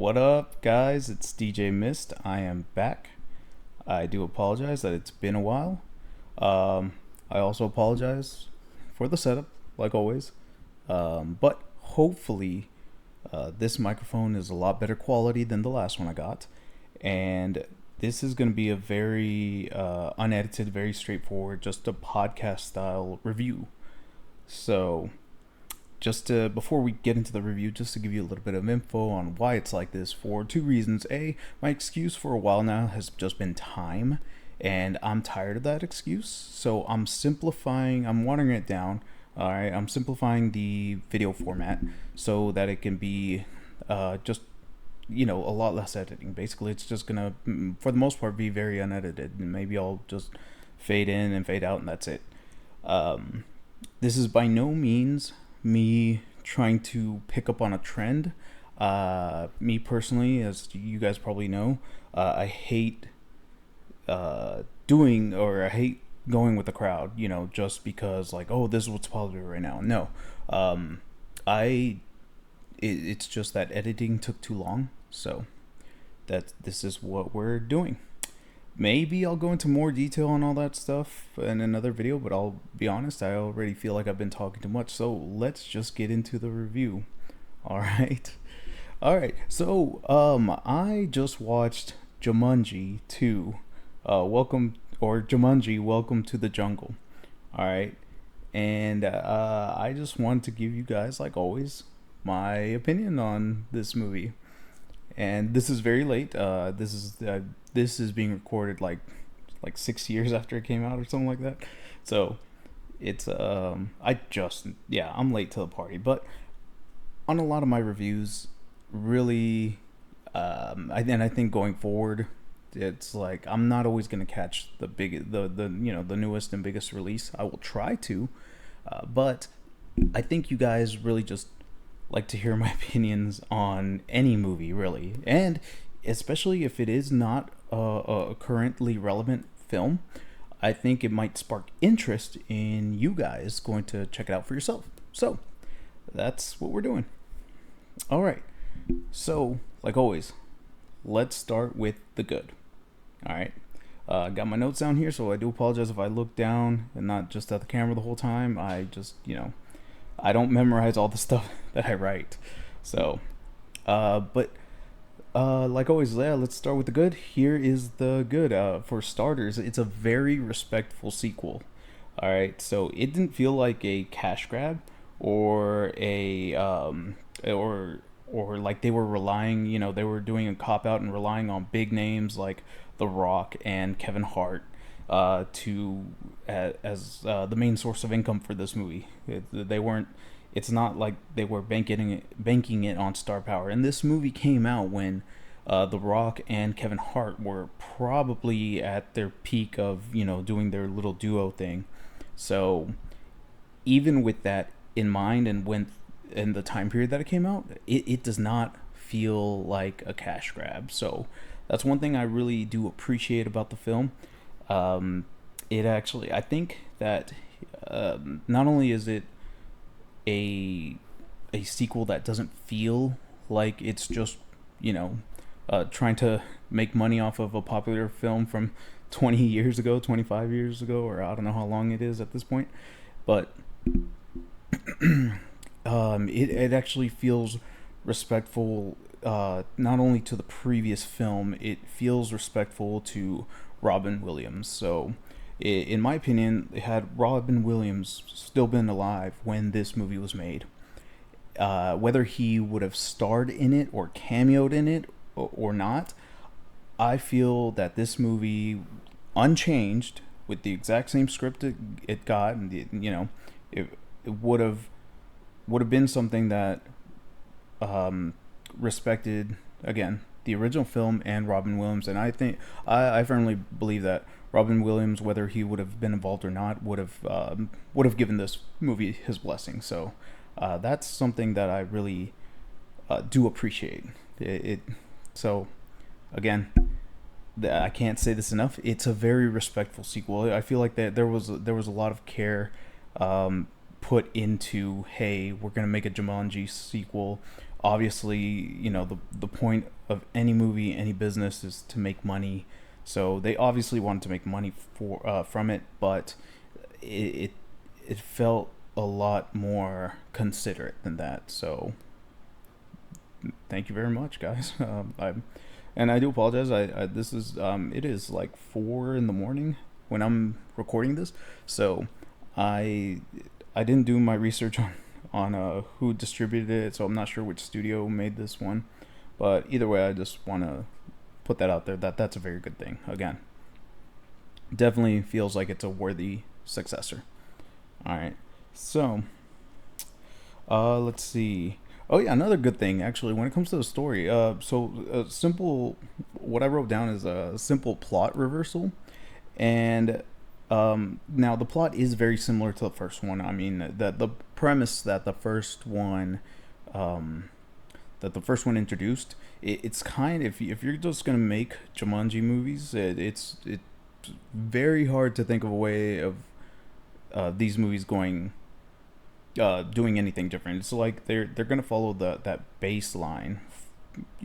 What up, guys? It's DJ Myst. I am back. I do apologize that it's been a while. Um, I also apologize for the setup, like always. But hopefully, this microphone is a lot better quality than the last one I got. And this is going to be a very unedited, very straightforward, just a podcast style review. So, before we get into the review, just to give you a little bit of info on why it's like this for two reasons. A, my excuse for a while now has just been time, and I'm tired of that excuse. So I'm simplifying, I'm watering it down. All right, I'm simplifying the video format so that it can be just a lot less editing. Basically, it's just gonna, for the most part, be very unedited, and maybe I'll just fade in and fade out, and that's it. Um, this is by no means me trying to pick up on a trend. Me personally, as you guys probably know, I hate I hate going with the crowd, just because, like, oh, this is what's popular right now. No. Um, it's just that editing took too long, so this is what we're doing. Maybe I'll go into more detail on all that stuff in another video, but I'll be honest, I already feel like I've been talking too much, so let's just get into the review. All right. All right. So, I just watched Jumanji 2. Welcome to the Jungle. All right. And I just wanted to give you guys, like always, my opinion on this movie. And this is very late. This is being recorded like 6 years after it came out or something like that. So it's I'm late to the party. But on a lot of my reviews, really, I think going forward, it's like I'm not always gonna catch the newest and biggest release. I will try to, but I think you guys really just like to hear my opinions on any movie, really, and especially if it is not a currently relevant film. I think it might spark interest in you guys going to check it out for yourself. So that's what we're doing. All right. So, like always, let's start with the good. All right. Got my notes down here, so I do apologize if I look down and not just at the camera the whole time. I just, I don't memorize all the stuff that I write. So, but like always, yeah, let's start with the good. Here is the good. For starters, it's a very respectful sequel. All right, so it didn't feel like a cash grab or a or like they were relying, they were doing a cop out and relying on big names like The Rock and Kevin Hart to as the main source of income for this movie. They weren't. It's not like they were banking it on star power. And this movie came out when The Rock and Kevin Hart were probably at their peak of doing their little duo thing. So even with that in mind, and when in the time period that it came out, it does not feel like a cash grab. So that's one thing I really do appreciate about the film. It actually, I think that not only is it a sequel that doesn't feel like it's just trying to make money off of a popular film from 20 years ago, 25 years ago, or I don't know how long it is at this point, but it actually feels respectful, not only to the previous film, it feels respectful to Robin Williams. So in my opinion, had Robin Williams still been alive when this movie was made, whether he would have starred in it or cameoed in it or not, I feel that this movie, unchanged, with the exact same script it got, and it would have been something that respected, again, the original film and Robin Williams. And I think I firmly believe that Robin Williams, whether he would have been involved or not, would have given this movie his blessing. So that's something that I really do appreciate. So again, I can't say this enough. It's a very respectful sequel. I feel like that there was a lot of care put into, hey, we're gonna make a Jumanji sequel. Obviously, the point of any movie, any business is to make money. So they obviously wanted to make money from it, but it it felt a lot more considerate than that. So thank you very much, guys. And I do apologize. This is it is like 4 in the morning when I'm recording this, so I I didn't do my research on who distributed it, so I'm not sure which studio made this one. But either way, I just want to put that out there that that's a very good thing. Again, definitely feels like it's a worthy successor. All right, so let's see. Oh yeah, another good thing actually when it comes to the story. Simple. What I wrote down is a simple plot reversal, and now the plot is very similar to the first one. I mean, the premise that the first one introduced, it's kind of, if you're just gonna make Jumanji movies, it's very hard to think of a way of these movies going doing anything different. It's like they're gonna follow that baseline,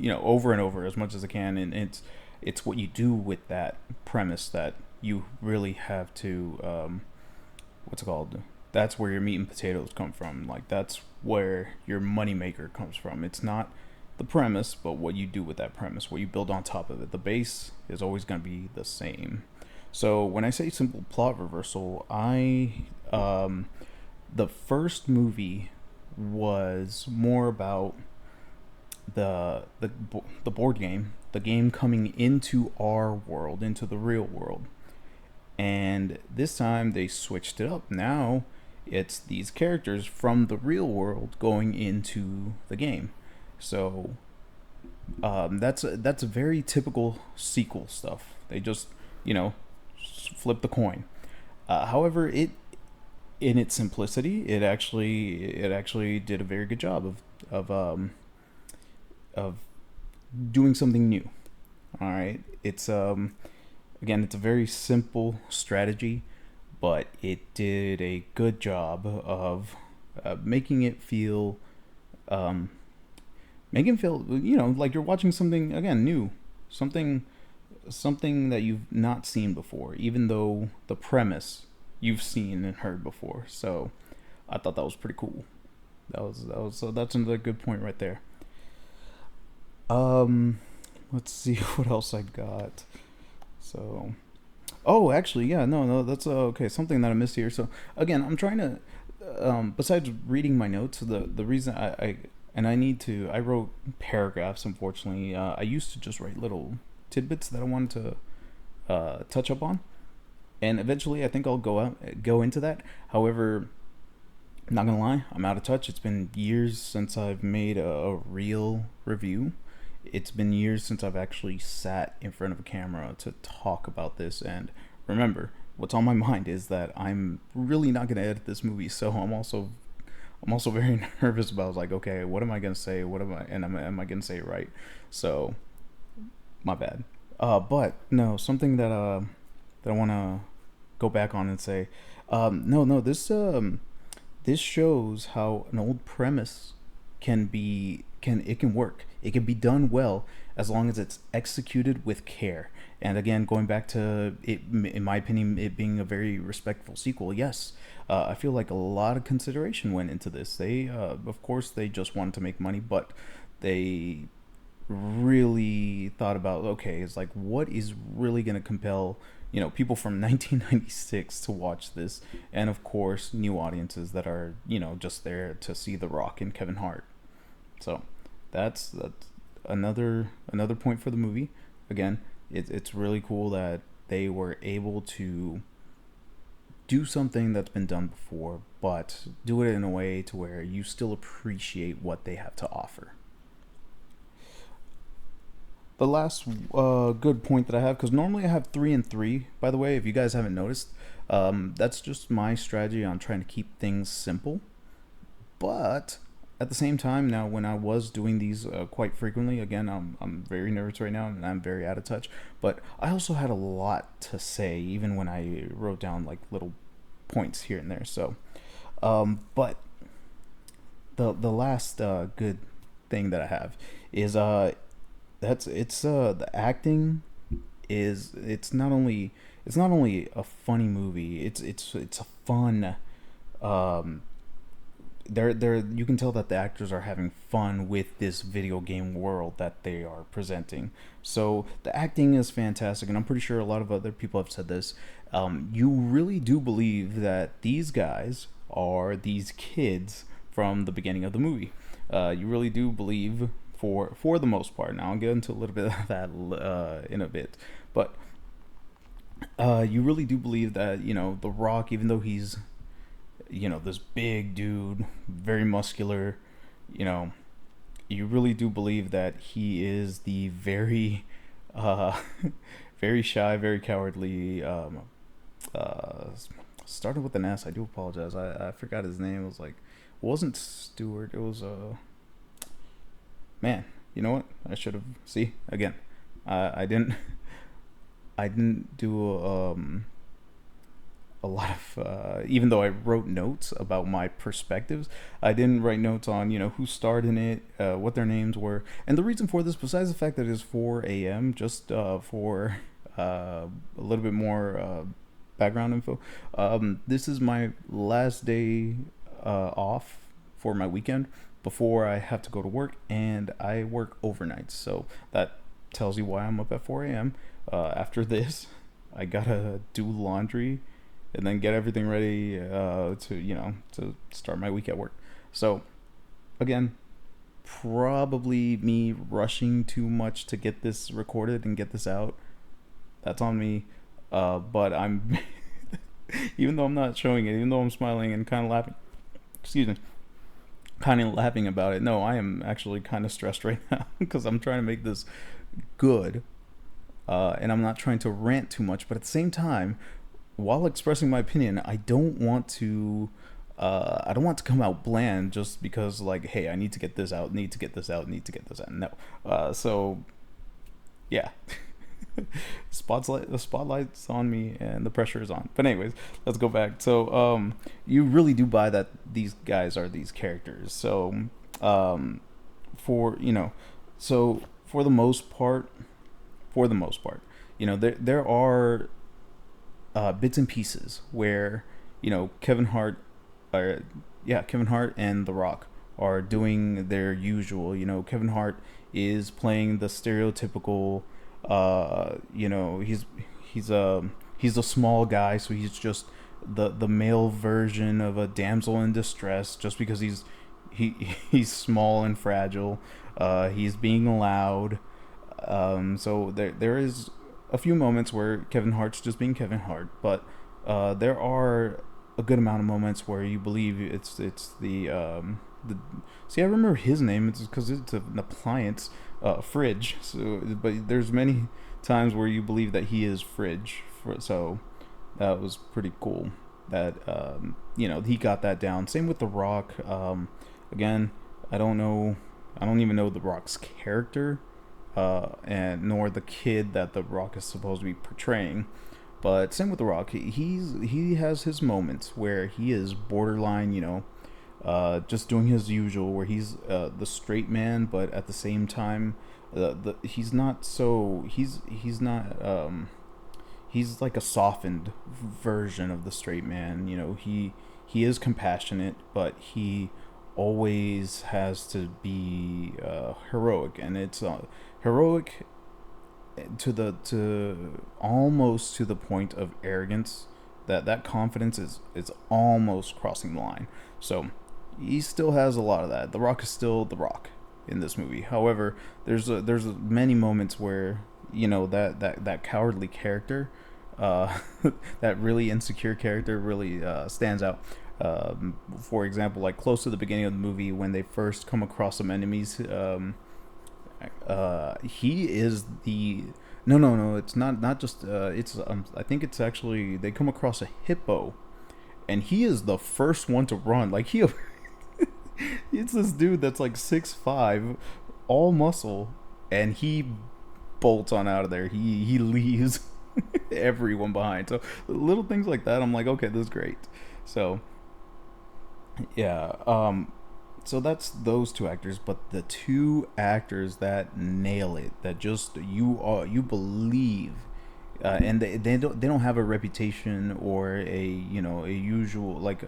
over and over as much as they can, and it's what you do with that premise that you really have to what's it called? That's where your meat and potatoes come from. Like that's where your moneymaker comes from. It's not the premise, but what you do with that premise, what you build on top of it. The base is always going to be the same. So when I say simple plot reversal, the first movie was more about the board game, the game coming into our world, into the real world. And this time they switched it up. Now it's these characters from the real world going into the game. So that's a very typical sequel stuff. They just flip the coin. However, it in its simplicity, it actually did a very good job of doing something new. All right, it's again, it's a very simple strategy, but it did a good job of making it feel, like you're watching something again new, something that you've not seen before, even though the premise you've seen and heard before. So I thought that was pretty cool. That was so that's another good point right there. Um, let's see what else I got. So, oh, actually, yeah, no, that's okay. Something that I missed here. So again, I'm trying to, besides reading my notes, the reason I wrote paragraphs. Unfortunately, I used to just write little tidbits that I wanted to touch up on, and eventually, I think I'll go into that. However, I'm not gonna lie, I'm out of touch. It's been years since I've made a real review. It's been years since I've actually sat in front of a camera to talk about this. And remember, what's on my mind is that I'm really not going to edit this movie. So I'm also very nervous about, like, okay, what am I going to say? Am I going to say it right? So my bad. But no, something that I want to go back on and say, no, this shows how an old premise can work. It can be done well as long as it's executed with care. And again, going back to it, in my opinion, it being a very respectful sequel, yes, I feel like a lot of consideration went into this. They, of course, they just wanted to make money, but they really thought about, okay, it's like, what is really going to compel people from 1996 to watch this, and of course new audiences that are just there to see The Rock and Kevin Hart. So that's another point for the movie. Again, it's really cool that they were able to do something that's been done before, but do it in a way to where you still appreciate what they have to offer. The last good point that I have, because normally I have 3 and 3, by the way, if you guys haven't noticed, that's just my strategy on trying to keep things simple. But at the same time, now when I was doing these quite frequently, again, I'm very nervous right now and I'm very out of touch, but I also had a lot to say even when I wrote down like little points here and there. So But the last good thing that I have is that's it's the acting is it's not only a funny movie, it's a fun um they're you can tell that the actors are having fun with this video game world that they are presenting. So the acting is fantastic, and I'm pretty sure a lot of other people have said this. You really do believe that these guys are these kids from the beginning of the movie. You really do believe, for the most part. Now I'll get into a little bit of that in a bit, but you really do believe that The Rock, even though he's this big dude, very muscular, you know, you really do believe that he is the very, uh, very shy, very cowardly. Uh, Started with an S. I do apologize. I forgot his name. It was like, it wasn't Stewart. It was man. You know what? I should have. See again. I didn't. I didn't do a lot of even though I wrote notes about my perspectives, I didn't write notes on who starred in it, what their names were, and the reason for this, besides the fact that it's 4 a.m., just for a little bit more background info. This is my last day off for my weekend before I have to go to work, and I work overnight, so that tells you why I'm up at 4 a.m. After this, I gotta do laundry and then get everything ready to start my week at work. So again, probably me rushing too much to get this recorded and get this out. That's on me. But I'm even though I'm not showing it, even though I'm smiling and kind of laughing, excuse me, kind of laughing about it. No, I am actually kind of stressed right now because I'm trying to make this good, and I'm not trying to rant too much. But at the same time, while expressing my opinion, I don't want to come out bland just because, like, hey, I need to get this out, need to get this out, need to get this out. No, so yeah. The spotlight's on me and the pressure is on. But anyways, let's go back. So you really do buy that these guys are these characters. So for so for the most part, there are bits and pieces where Kevin Hart, Kevin Hart and The Rock are doing their usual. Kevin Hart is playing the stereotypical. He's a small guy, so he's just the male version of a damsel in distress. Just because he's small and fragile, he's being loud. So there is a few moments where Kevin Hart's just being Kevin Hart, but there are a good amount of moments where you believe it's the see, I remember his name. It's because it's an appliance, Fridge. So, but there's many times where you believe that he is Fridge. So that was pretty cool. That he got that down. Same with The Rock. Again, I don't know. I don't even know The Rock's character, and nor the kid that The Rock is supposed to be portraying. But same with The Rock. He has his moments where he is borderline, just doing his usual, where he's the straight man, but at the same time, he's not so he's like a softened version of the straight man. He is compassionate, but he always has to be heroic, and it's heroic to almost to the point of arrogance. That confidence is almost crossing the line. So he still has a lot of that. The Rock is still The Rock in this movie. However, there's many moments where that cowardly character, that really insecure character, really stands out. For example, like close to the beginning of the movie, when they first come across some enemies, he is the no, it's not just it's I think it's actually, they come across a hippo, and he is the first one to run. Like it's this dude that's like 6'5", all muscle, and he bolts on out of there. He leaves everyone behind. So little things like that, I'm like, okay, this is great. So Yeah. So that's those two actors, but the two actors that nail it, that just you believe, and they don't have a reputation or a a usual like,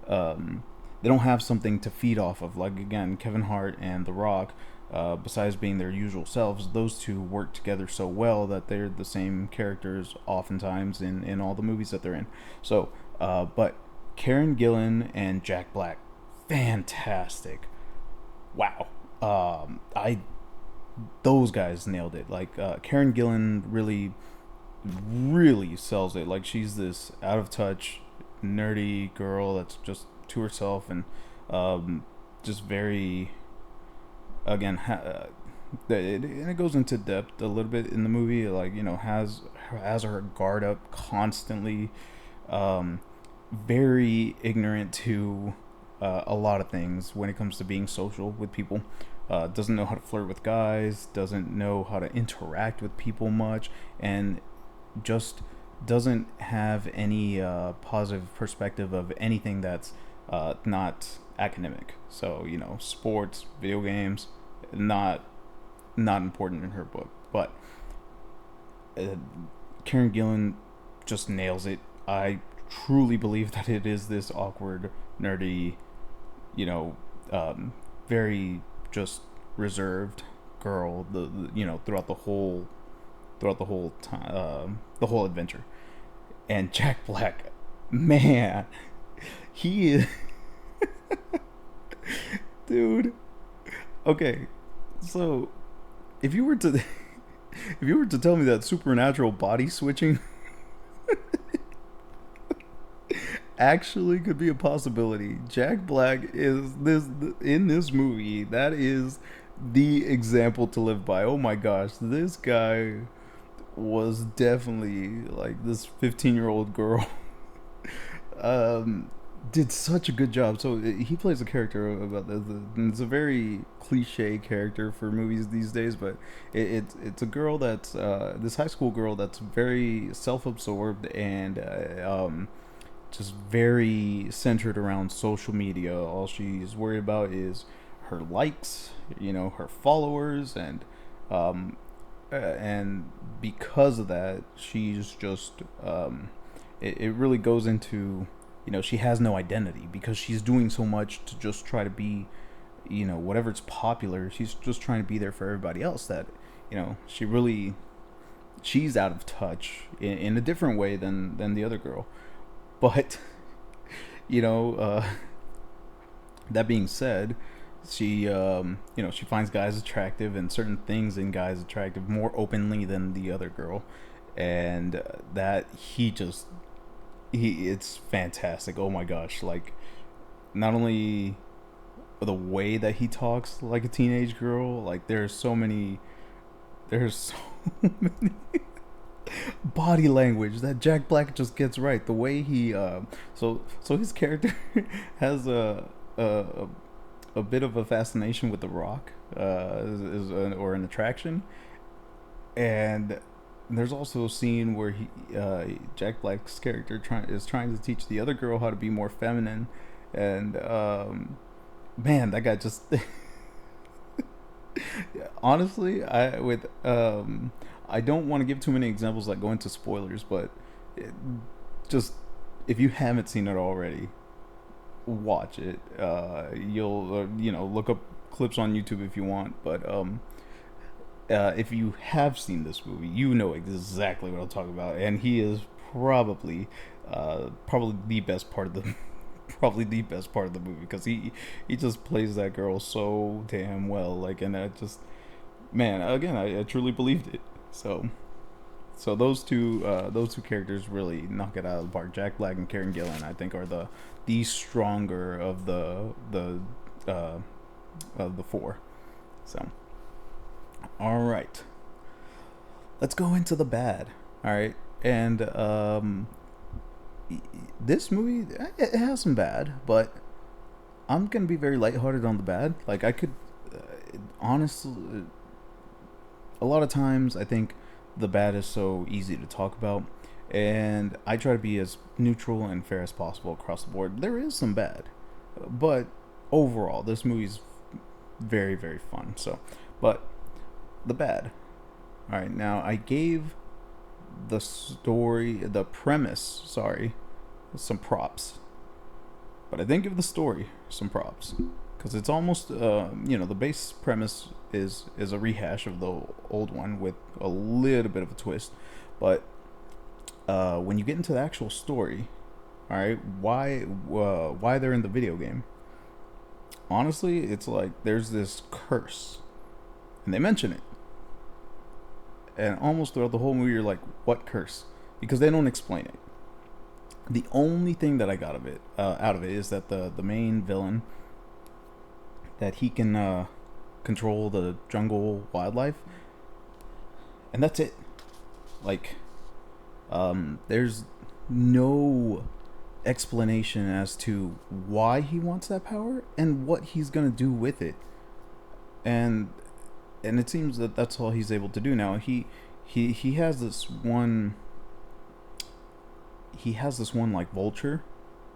they don't have something to feed off of. Like again, Kevin Hart and The Rock, besides being their usual selves, those two work together so well that they're the same characters oftentimes in all the movies that they're in. So, but Karen Gillan and Jack Black, fantastic. Wow. I Those guys nailed it. Like Karen Gillan really sells it. Like she's this out of touch, nerdy girl that's just to herself and just very again. And it goes into depth a little bit in the movie. Like has her guard up constantly. Um, Very ignorant to a lot of things when it comes to being social with people. Doesn't know how to flirt with guys, doesn't know how to interact with people much, and just doesn't have any positive perspective of anything that's not academic. So sports, video games, not not important in her book. But uh, Karen Gillan just nails it. I truly believe that it is this awkward, nerdy, you know, very just reserved girl. Throughout the whole time, the whole adventure. And Jack Black, man, he is, dude. Okay, so if you were to if you were to tell me that supernatural body switching actually could be a possibility, Jack Black is this in this movie. That is the example to live by. Oh my gosh, this guy was definitely like this 15-year-old girl. um, did such a good job. So he plays a character about this. It's a very cliche character for movies these days, but it's a girl that's this high school girl that's very self-absorbed and just very centered around social media. All she's worried about is her likes, her followers, and because of that, she's just it really goes into she has no identity because she's doing so much to just try to be whatever's popular. She's just trying to be there for everybody else. That she's out of touch in a different way than the other girl. But you know, that being said, she finds guys attractive and certain things in guys attractive more openly than the other girl, and that it's fantastic. Oh my gosh, like not only the way that he talks like a teenage girl, like there's so many body language that Jack Black just gets right. The way he so his character has a a bit of a fascination with The Rock, or an attraction, and there's also a scene where Jack Black's character is trying to teach the other girl how to be more feminine, and man, that guy just honestly, I don't want to give too many examples that go into spoilers, but it, just if you haven't seen it already, watch it. You'll look up clips on YouTube if you want, but if you have seen this movie, you know exactly what I'm talking about, and he is probably the best part of the probably the best part of the movie because he just plays that girl so damn well. Like, and I just man, again, I truly believed it. So those two characters really knock it out of the park. Jack Black and Karen Gillan, I think, are the stronger uh, of the four. So, all right, let's go into the bad. All right, and this movie it has some bad, but I'm gonna be very lighthearted on the bad. Like I could honestly, a lot of times I think the bad is so easy to talk about, and I try to be as neutral and fair as possible across the board. There is some bad. But overall, this movie's very, very fun. So, but the bad. All right, now I gave the premise, sorry, some props, but I didn't give the story some props because it's almost, the base premise is a rehash of the old one with a little bit of a twist, but when you get into the actual story, all right, why they're in the video game? Honestly, it's like there's this curse, and they mention it, and almost throughout the whole movie, you're like, what curse? Because they don't explain it. The only thing that I got out of it is that the main villain, that he can control the jungle wildlife, and that's it. Like, there's no explanation as to why he wants that power and what he's gonna do with it, and it seems that that's all he's able to do now. He has this one. He has this one like vulture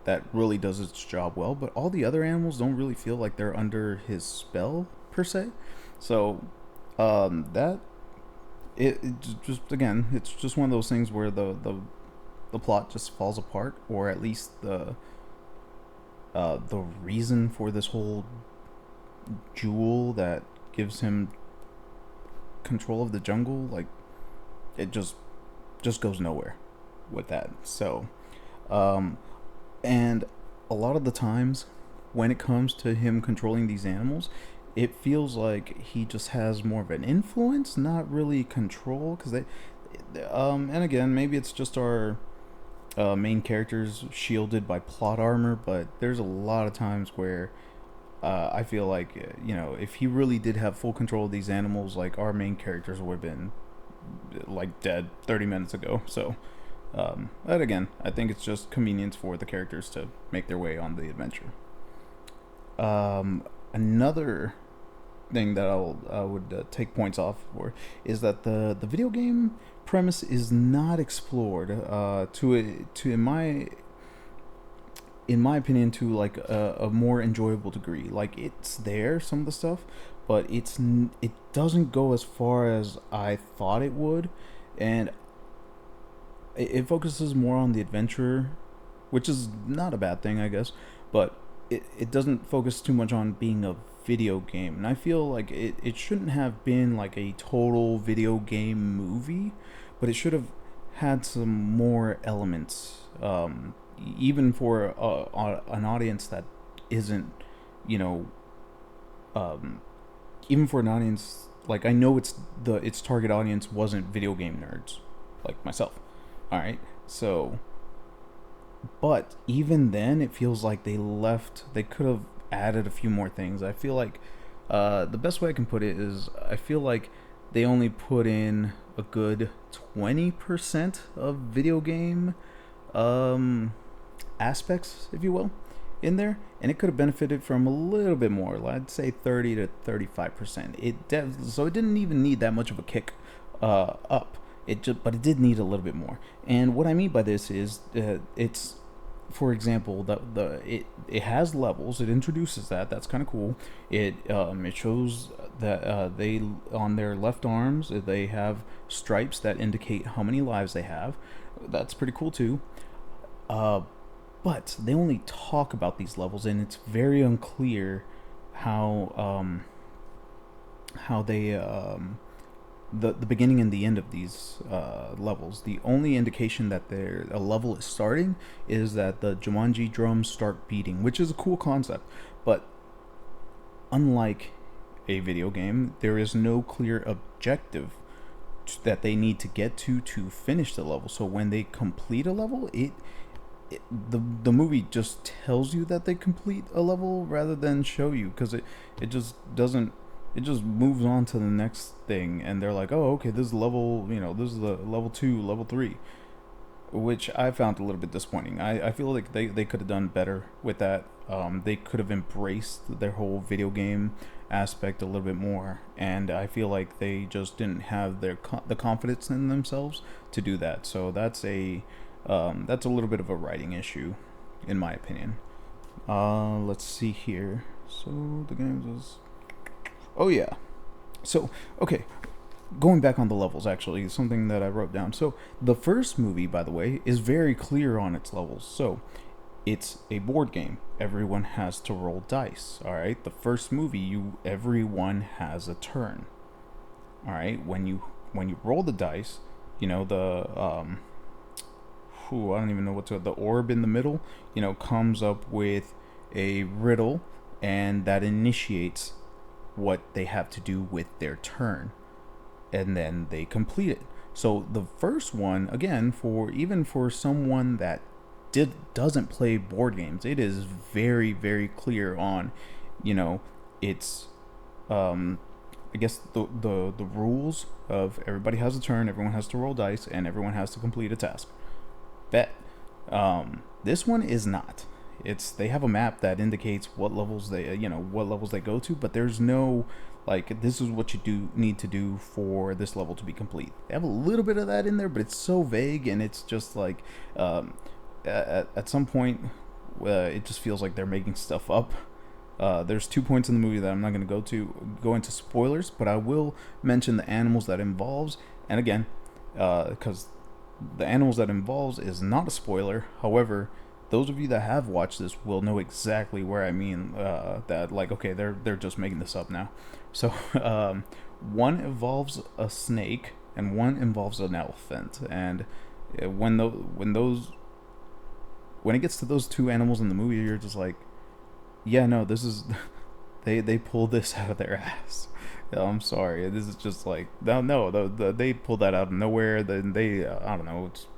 that really does its job well, but all the other animals don't really feel like they're under his spell per se. So, that it just, again, it's just one of those things where the plot just falls apart, or at least the reason for this whole jewel that gives him control of the jungle, like, it just goes nowhere with that. So, and a lot of the times when it comes to him controlling these animals, it feels like he just has more of an influence, not really control, because and again, maybe it's just our main characters shielded by plot armor, but there's a lot of times where I feel like, if he really did have full control of these animals, like, our main characters would have been like dead 30 minutes ago. So, but again, I think it's just convenience for the characters to make their way on the adventure. Another thing that I would take points off for is that the video game premise is not explored in my opinion, to like a more enjoyable degree. Like, it's there, some of the stuff, but it doesn't go as far as I thought it would, and it focuses more on the adventure, which is not a bad thing, I guess, but it doesn't focus too much on being a video game. And I feel like it shouldn't have been like a total video game movie, but it should have had some more elements, even for an audience that isn't, you know, even for an audience, like, I know its target audience wasn't video game nerds like myself. All right, so, but even then, it feels like they could have added a few more things. I feel like the best way I can put it is, I feel like they only put in a good 20% of video game aspects, if you will, in there, and it could have benefited from a little bit more. I'd say 30 to 35%. So it didn't even need that much of a kick up. But it did need a little bit more. And what I mean by this is, it's, for example, it has levels. It introduces that. That's kind of cool. It shows that they, on their left arms, they have stripes that indicate how many lives they have. That's pretty cool too. But they only talk about these levels, and it's very unclear how they the beginning and the end of these levels. The only indication that a level is starting is that the Jumanji drums start beating, which is a cool concept. But unlike a video game, there is no clear objective that they need to get to finish the level. So when they complete a level, the movie just tells you that they complete a level rather than show you, because it just doesn't. It just moves on to the next thing, and they're like, oh, okay, this is level, this is the level 2, level 3, which I found a little bit disappointing. I feel like they could have done better with that. They could have embraced their whole video game aspect a little bit more, and I feel like they just didn't have the confidence in themselves to do that. So that's a little bit of a writing issue, in my opinion. Let's see here. So the game was. Oh yeah. So okay, going back on the levels, actually, something that I wrote down. So the first movie, by the way, is very clear on its levels. So it's a board game. Everyone has to roll dice. All right. The first movie, everyone has a turn. All right. When you roll the dice, the I don't even know the orb in the middle, comes up with a riddle, and that initiates what they have to do with their turn, and then they complete it. So the first one, again, for someone that doesn't play board games, it is very, very clear on, it's I guess the rules of everybody has a turn, everyone has to roll dice, and everyone has to complete a task. Bet. This one is not. They have a map that indicates what levels they go to, but there's no like this is what you need to do for this level to be complete. They have a little bit of that in there, but it's so vague, and it's just like at some point it just feels like they're making stuff up. There's 2 points in the movie that I'm not going to go into spoilers, but I will mention the animals that involves, and again, because the animals that involves is not a spoiler. However, those of you that have watched this will know exactly where I mean that. Like, okay, they're just making this up now. So, one involves a snake and one involves an elephant. And when it gets to those two animals in the movie, you're just like, yeah, no, this is they pulled this out of their ass. I'm sorry. This is just like they pulled that out of nowhere. Then I don't know. It's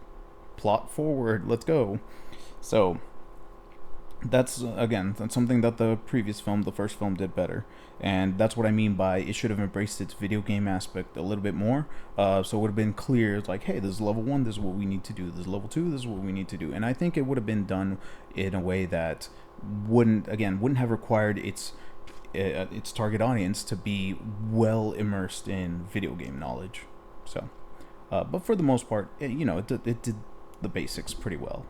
plot forward. Let's go. So that's something that the first film, did better, and that's what I mean by it should have embraced its video game aspect a little bit more. So it would have been clear. It's like, hey, this is level 1. This is what we need to do. This is level 2. This is what we need to do. And I think it would have been done in a way that wouldn't have required its target audience to be well immersed in video game knowledge. So, but for the most part, it did the basics pretty well.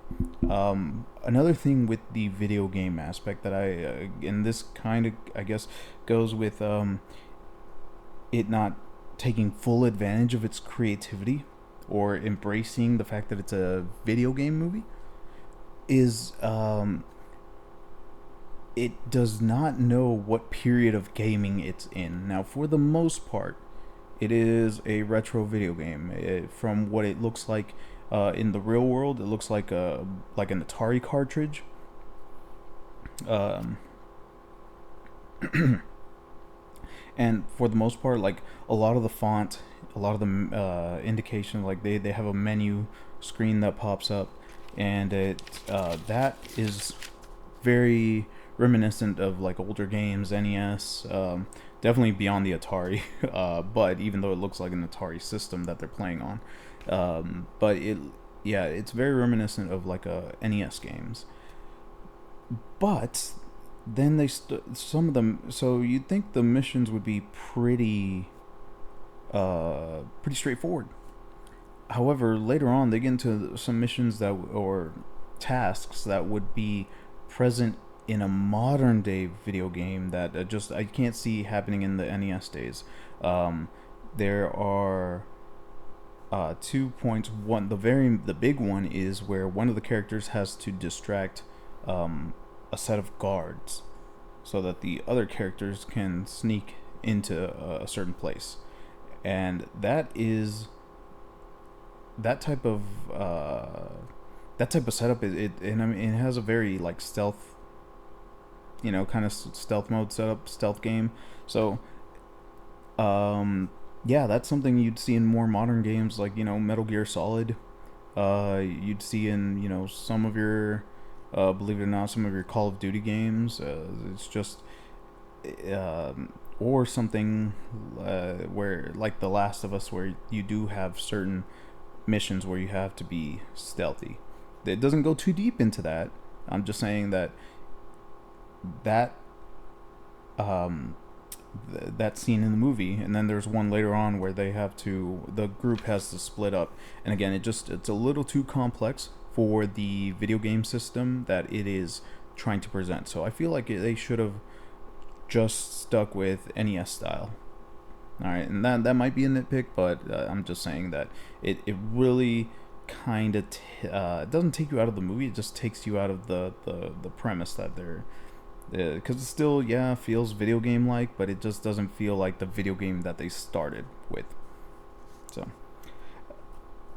Another thing with the video game aspect that and this kind of, I guess, goes with it not taking full advantage of its creativity or embracing the fact that it's a video game movie, is it does not know what period of gaming it's in. Now, for the most part, it is a retro video game. From what it looks like in the real world, it looks like an Atari cartridge. And for the most part, like a lot of the font, a lot of the indication, like they have a menu screen that pops up, and that is very reminiscent of like older games, NES, definitely beyond the Atari, but even though it looks like an Atari system that they're playing on, but it's very reminiscent of like NES games. But then some of them, so you'd think the missions would be pretty straightforward. However, later on they get into some missions or tasks that would be present in a modern day video game that I can't see happening in the NES days. There are 2 points. One, the big one is where one of the characters has to distract a set of guards so that the other characters can sneak into a certain place, and that type of setup. And I mean, it has a very like stealth, kind of stealth mode setup, stealth game. So, that's something you'd see in more modern games, like Metal Gear Solid. You'd see in some of your, believe it or not, some of your Call of Duty games. It's just, or something where like The Last of Us, where you do have certain missions where you have to be stealthy. It doesn't go too deep into that. I'm just saying that that scene in the movie, and then there's one later on where the group has to split up, and again it's a little too complex for the video game system that it is trying to present. So I feel like they should have just stuck with NES style. All right, and that might be a nitpick, but I'm just saying that it really kind of it doesn't take you out of the movie. It just takes you out of the premise that they're, because it still, yeah, feels video game like, but it just doesn't feel like the video game that they started with. So,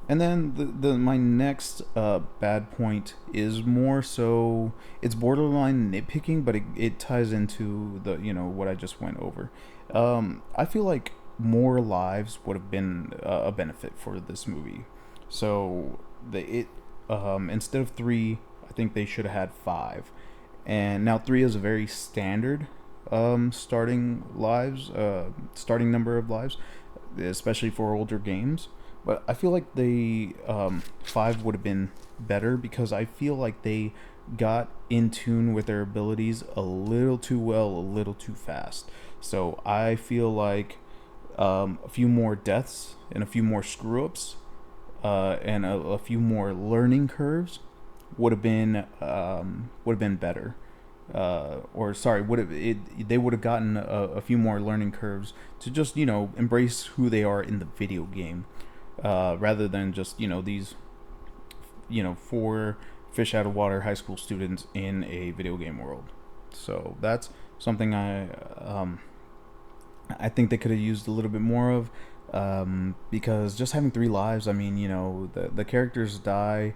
and then the my next bad point is more so, it's borderline nitpicking, but it ties into the, what I just went over. I feel like more lives would have been a benefit for this movie. So instead of three, I think they should have had five. And now three is a very standard starting number of lives, especially for older games. But I feel like they five would have been better, because I feel like they got in tune with their abilities a little too well, a little too fast. So I feel like a few more deaths and a few more screw ups, and a few more learning curves would have been better. Or sorry, they would have gotten a few more learning curves to just embrace who they are in the video game, rather than just these four fish out of water high school students in a video game world. So that's something I think they could have used a little bit more of, because just having three lives, I mean, the characters die,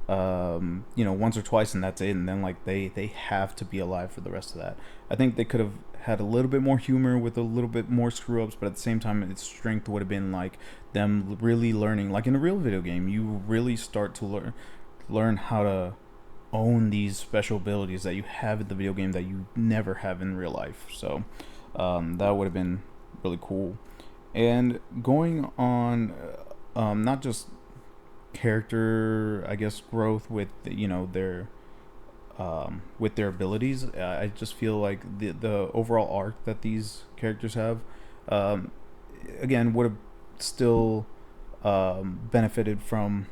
once or twice, and that's it. And then like they have to be alive for the rest of that. I think they could have had a little bit more humor with a little bit more screw ups, but at the same time, its strength would have been like them really learning, like in a real video game, you really start to learn how to own these special abilities that you have in the video game that you never have in real life. So that would have been really cool. And going on, not just character, I guess, growth with with their abilities. I just feel like the overall arc that these characters have, again, would have still benefited from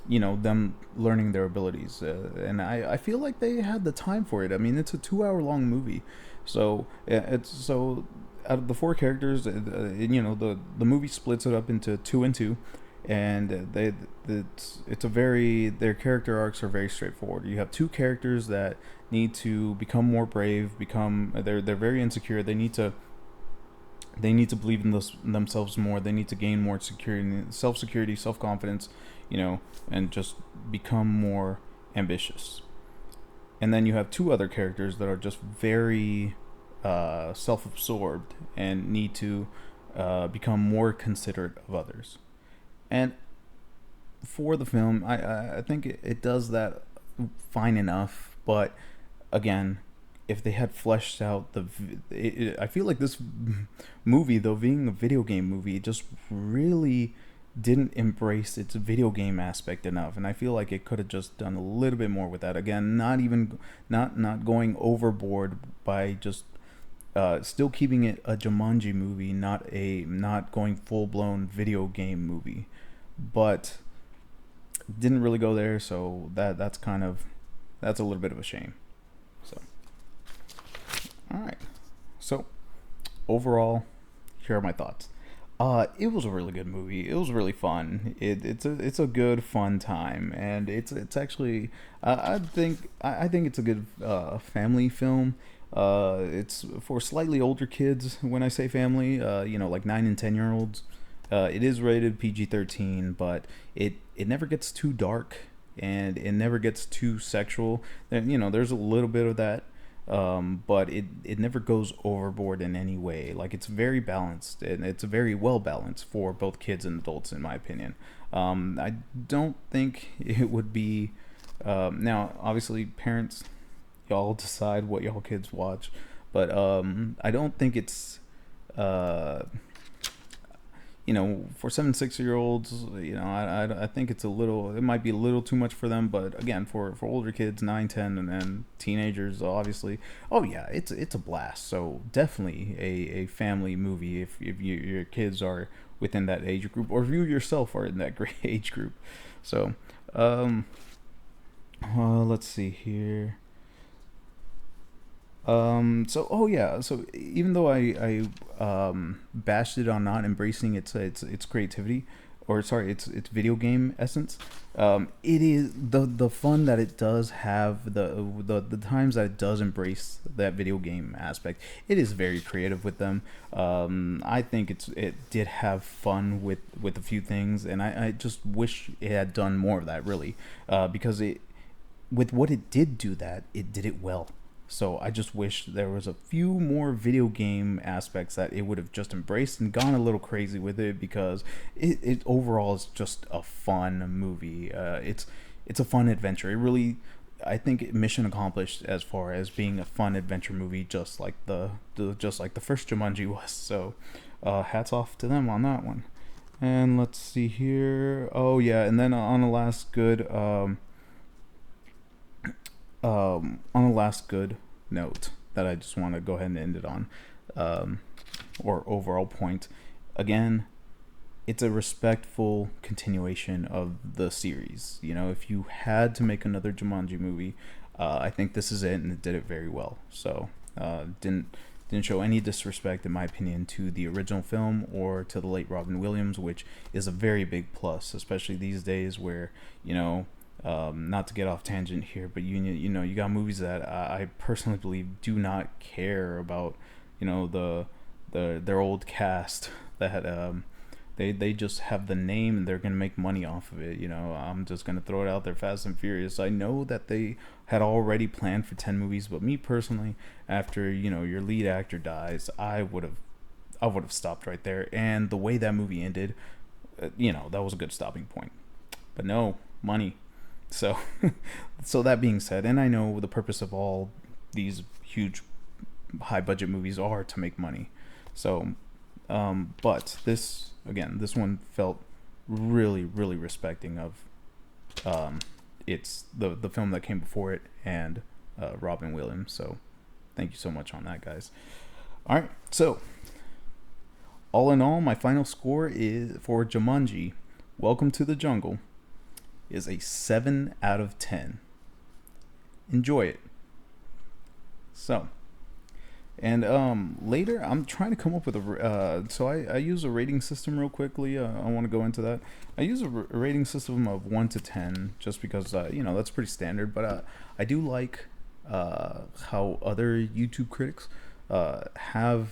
them learning their abilities, and I feel like they had the time for it. I mean, it's a 2 hour long movie, so it's so out of the four characters, the movie splits it up into two and two, and it's a very, their character arcs are very straightforward. You have two characters that need to become more brave, they're very insecure. They need to believe in themselves more. They need to gain more security, self confidence, and just become more ambitious. And then you have two other characters that are just very self absorbed and need to become more considerate of others. And for the film, I think it does that fine enough. But again, if they had fleshed out I feel like this movie, though being a video game movie, it just really didn't embrace its video game aspect enough, and I feel like it could have just done a little bit more with that. Again, not going overboard by just still keeping it a Jumanji movie, not going full blown video game movie, but didn't really go there. So that's a little bit of a shame. So. All right. So, overall, here are my thoughts. It was a really good movie. It was really fun. It's a good fun time, and it's actually I think it's a good family film. It's for slightly older kids. When I say family, like 9 and 10 year olds. It is rated PG-13, but it never gets too dark, and it never gets too sexual. There's a little bit of that. But it never goes overboard in any way. Like, it's very balanced, and it's very well balanced for both kids and adults, in my opinion. I don't think it would be now obviously parents, y'all decide what y'all kids watch, but I don't think it's for 7 6 year olds, I think it might be a little too much for them. But again, for older kids, 9 10 and then teenagers, obviously, oh yeah, it's a blast. So definitely a family movie if your kids are within that age group, or if you yourself are in that great age group. So Let's see here. So oh yeah. So even though I bashed it on not embracing its creativity, or sorry, its video game essence, it is the fun that it does have, the times that it does embrace that video game aspect. It is very creative with them. I think it did have fun with a few things, and I just wish it had done more of that, really, because it with what it did do that, it did it well. So I just wish there was a few more video game aspects that it would have just embraced and gone a little crazy with it, because it overall is just a fun movie. It's a fun adventure. It really, I think, mission accomplished as far as being a fun adventure movie, just like the first Jumanji was. So hats off to them on that one. And let's see here. Oh yeah, and then on the last good on the last good note that I just want to go ahead and end it on, um, or overall point, again, it's a respectful continuation of the series. You know, if you had to make another Jumanji movie, I think this is it, and it did it very well. So didn't show any disrespect, in my opinion, to the original film or to the late Robin Williams, which is a very big plus, especially these days where, you know, not to get off tangent here, but you know you got movies that I personally believe do not care about, you know, their old cast that they just have the name and they're gonna make money off of it. You know, I'm just gonna throw it out there, Fast and Furious. I know that they had already planned for 10 movies, but me personally, after, you know, your lead actor dies, I would have stopped right there. And the way that movie ended, you know, that was a good stopping point. But no, money. So, so that being said, and I know the purpose of all these huge, high budget movies are to make money. So, but this again, this one felt really, really respecting of, it's the film that came before it, and Robin Williams. So, thank you so much on that, guys. All right, so all in all, my final score is for Jumanji, Welcome to the Jungle, is a 7 out of 10. Enjoy it. So, and later I'm trying to come up with so I use a rating system real quickly. I want to go into that. I use a rating system of 1 to 10 just because, you know, that's pretty standard, but I do like how other YouTube critics have,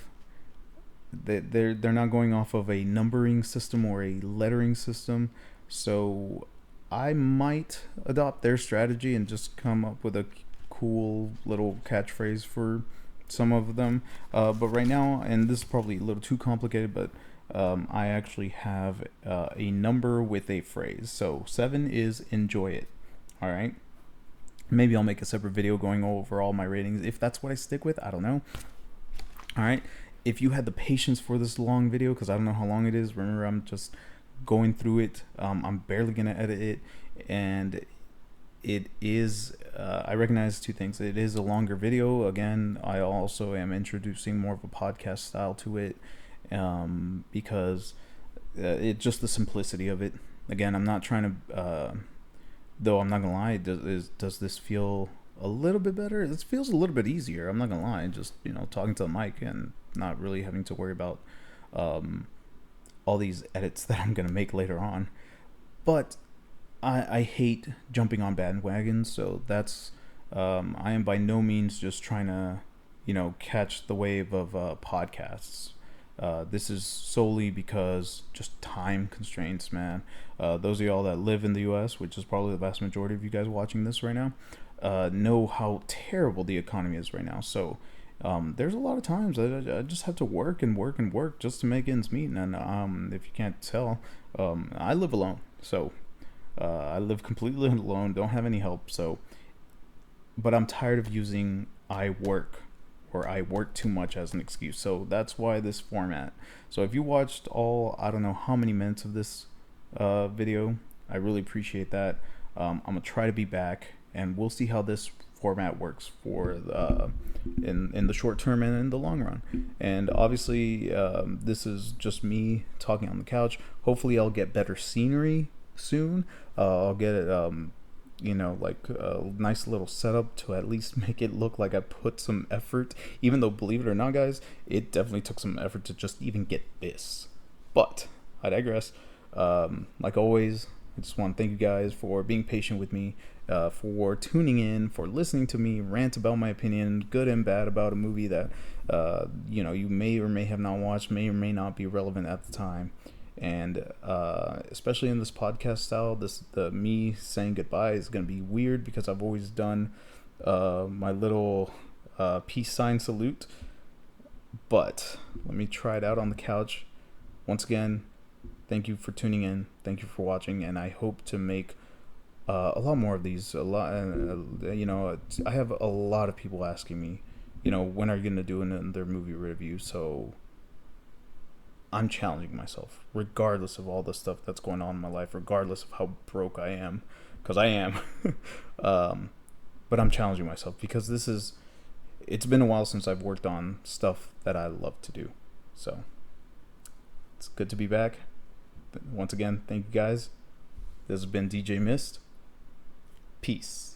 they're not going off of a numbering system or a lettering system. So I might adopt their strategy and just come up with a cool little catchphrase for some of them. But right now, and this is probably a little too complicated, but I actually have a number with a phrase. So 7 is enjoy it. All right. Maybe I'll make a separate video going over all my ratings if that's what I stick with. I don't know. All right. If you had the patience for this long video, because I don't know how long it is. Remember, I'm just going through it. I'm barely gonna edit it, and it is. I recognize two things. It is a longer video. Again, I also am introducing more of a podcast style to it, because it just the simplicity of it. Again, I'm not trying to. Though I'm not gonna lie, does this feel a little bit better? This feels a little bit easier. I'm not gonna lie. Just, you know, talking to the mic and not really having to worry about all these edits that I'm gonna make later on. But I hate jumping on bandwagons, so that's I am by no means just trying to, you know, catch the wave of podcasts. This is solely because just time constraints, man. Those of y'all that live in the U.S., which is probably the vast majority of you guys watching this right now, know how terrible the economy is right now. So there's a lot of times I just have to work and work and work just to make ends meet. And if you can't tell, I live alone. So I live completely alone, don't have any help. So, but I'm tired of using I work or I work too much as an excuse. So that's why this format. So if you watched all, I don't know how many minutes of this video, I really appreciate that. I'm gonna try to be back, and we'll see how this format works for in the short term and in the long run. And obviously, this is just me talking on the couch. Hopefully, I'll get better scenery soon. I'll get it. like a nice little setup to at least make it look like I put some effort. Even though, believe it or not, guys, it definitely took some effort to just even get this. But I digress. Like always, I just want to thank you guys for being patient with me, for tuning in, for listening to me rant about my opinion, good and bad, about a movie that you may or may have not watched, may or may not be relevant at the time. And especially in this podcast style, the me saying goodbye is gonna be weird because I've always done my little peace sign salute. But let me try it out on the couch. Once again, thank you for tuning in. Thank you for watching, and I hope to make a lot more of these. A lot, I have a lot of people asking me, when are you gonna do another movie review? So I'm challenging myself, regardless of all the stuff that's going on in my life, regardless of how broke I am, because I am. But I'm challenging myself because it's been a while since I've worked on stuff that I love to do. So it's good to be back. Once again, thank you guys. This has been DJ Myst. Peace.